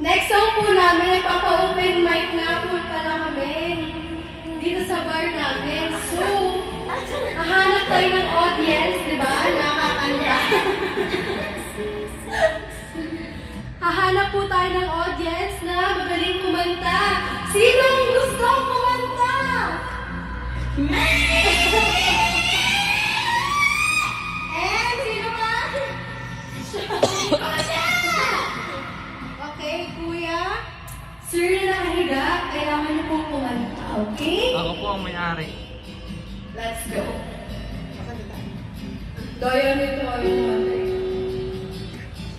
Next song po namin, nagpapa-open mic na po pala kami dito sa bar namin. So, hahanap tayo ng audience, di ba? Nakakanta. Hahanap po tayo ng audience na magaling kumanta. Sinong gusto kumanta? And sino ba? Okay, kuya. Sir na nakahiga, kailangan niyo pong kumanta, okay? Ako po ang may-ari. Let's go. Gaya nito ay